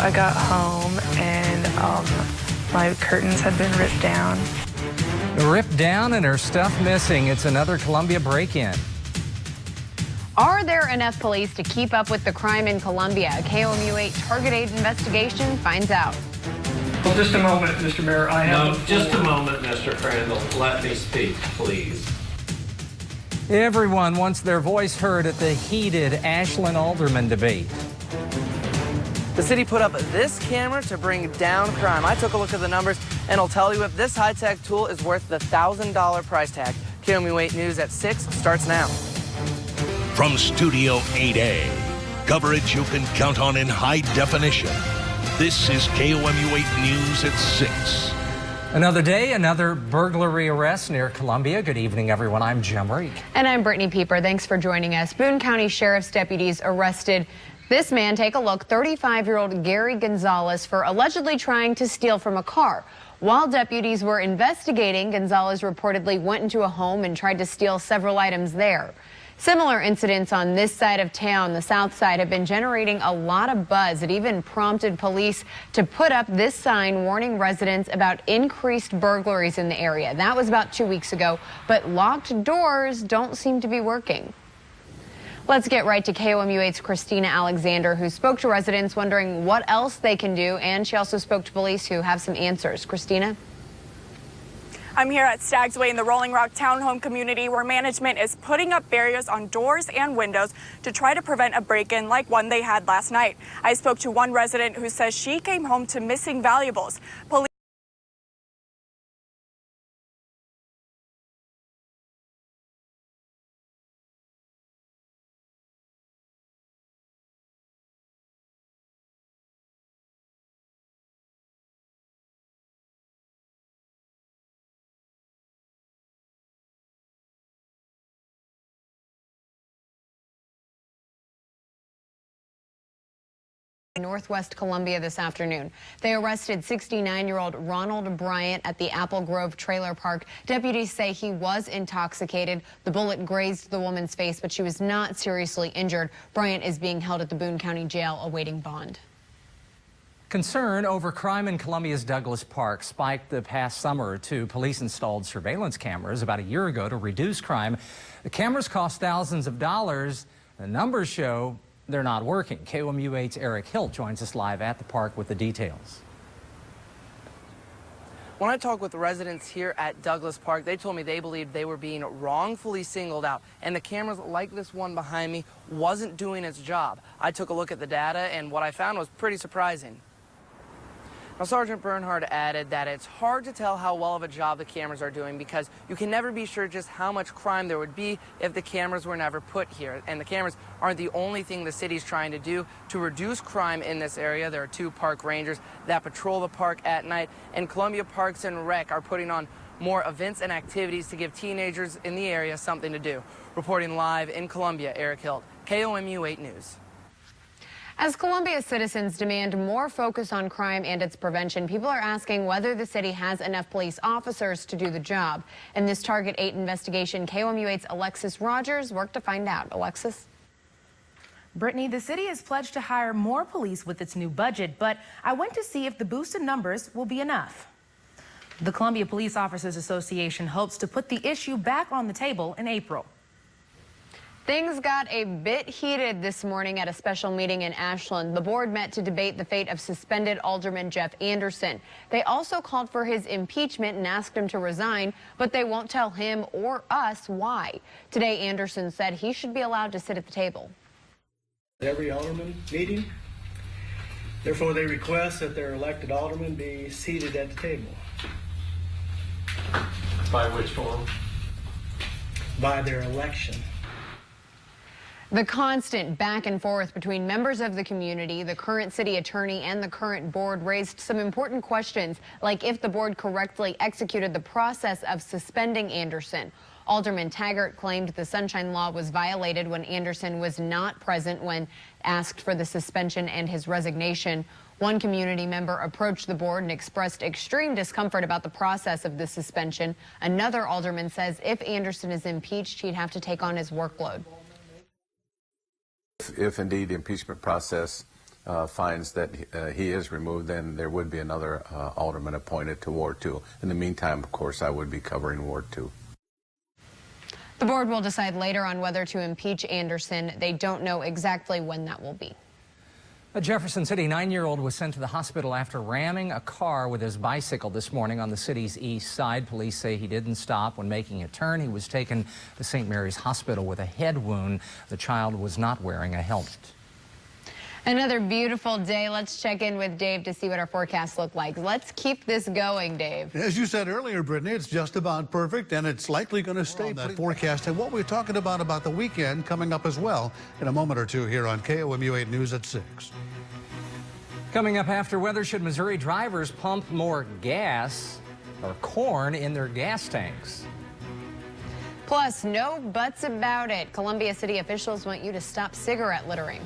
I got home and my curtains had been ripped down. Ripped down and her stuff missing. It's another Columbia break-in. Are there enough police to keep up with the crime in Columbia? A KOMU 8 Target 8 investigation finds out. Well, just a moment, Mr. Mayor. Just a moment, Mr. Crandall. Let me speak, please. Everyone wants their voice heard at the heated Ashland-Alderman debate. The city put up this camera to bring down crime. I took a look at the numbers, and I'll tell you if this high-tech tool is worth the $1,000 price tag. KOMU 8 News at 6 starts now. From Studio 8A, coverage you can count on in high definition. This is KOMU 8 News at 6. Another day, another burglary arrest near Columbia. Good evening, everyone. I'm Jim Reek. And I'm Brittany Pieper. Thanks for joining us. Boone County Sheriff's deputies arrested this man. Take a look. 35-year-old Gary Gonzalez for allegedly trying to steal from a car. While deputies were investigating, Gonzalez reportedly went into a home and tried to steal several items there. Similar incidents on this side of town, the south side, have been generating a lot of buzz. It even prompted police to put up this sign warning residents about increased burglaries in the area. That was about 2 weeks ago, but locked doors don't seem to be working. Let's get right to KOMU 8's Christina Alexander, who spoke to residents wondering what else they can do, and she also spoke to police who have some answers. Christina? I'm here at Staggs Way in the Rolling Rock Townhome community, where management is putting up barriers on doors and windows to try to prevent a break-in like one they had last night. I spoke to one resident who says she came home to missing valuables. Police Northwest Columbia this afternoon. They arrested 69-year-old Ronald Bryant at the Apple Grove Trailer Park. Deputies say he was intoxicated. The bullet grazed the woman's face, but she was not seriously injured. Bryant is being held at the Boone County Jail awaiting bond. Concern over crime in Columbia's Douglas Park spiked the past summer or two. Police installed surveillance cameras about a year ago to reduce crime. The cameras cost thousands of dollars. The numbers show they're not working. KOMU 8's Eric Hilt joins us live at the park with the details. When I talked with the residents here at Douglas Park, they told me they believed they were being wrongfully singled out, and the cameras like this one behind me wasn't doing its job. I took a look at the data, and what I found was pretty surprising. Now, Sergeant Bernhard added that it's hard to tell how well of a job the cameras are doing because you can never be sure just how much crime there would be if the cameras were never put here. And the cameras aren't the only thing the city's trying to do to reduce crime in this area. There are 2 park rangers that patrol the park at night, and Columbia Parks and Rec are putting on more events and activities to give teenagers in the area something to do. Reporting live in Columbia, Eric Hilt, KOMU 8 News. As Columbia citizens demand more focus on crime and its prevention, people are asking whether the city has enough police officers to do the job. In this Target 8 investigation, KOMU 8's Alexis Rogers worked to find out. Alexis? Brittany, the city has pledged to hire more police with its new budget, but I went to see if the boosted numbers will be enough. The Columbia Police Officers Association hopes to put the issue back on the table in April. Things got a bit heated this morning at a special meeting in Ashland. The board met to debate the fate of suspended Alderman Jeff Anderson. They also called for his impeachment and asked him to resign, but they won't tell him or us why. Today, Anderson said he should be allowed to sit at the table. Every alderman meeting. Therefore, they request that their elected aldermen be seated at the table. By which form? By their election. The constant back and forth between members of the community, the current city attorney, and the current board raised some important questions, like if the board correctly executed the process of suspending Anderson. Alderman Taggart claimed the Sunshine Law was violated when Anderson was not present when asked for the suspension and his resignation. One community member approached the board and expressed extreme discomfort about the process of the suspension. Another alderman says if Anderson is impeached, he'd have to take on his workload. If indeed the impeachment process finds that he is removed, then there would be another alderman appointed to Ward 2. In the meantime, of course, I would be covering Ward 2. The board will decide later on whether to impeach Anderson. They don't know exactly when that will be. A Jefferson City 9-year-old was sent to the hospital after ramming a car with his bicycle this morning on the city's east side. Police say he didn't stop when making a turn. He was taken to St. Mary's Hospital with a head wound. The child was not wearing a helmet. Another beautiful day. Let's check in with Dave to see what our forecasts look like. Let's keep this going, Dave. As you said earlier, Brittany, it's just about perfect, and it's likely going to stay on that forecast. And what we're talking about the weekend coming up as well in a moment or two here on KOMU 8 News at 6. Coming up after weather, should Missouri drivers pump more gas or corn in their gas tanks? Plus, no buts about it. Columbia City officials want you to stop cigarette littering.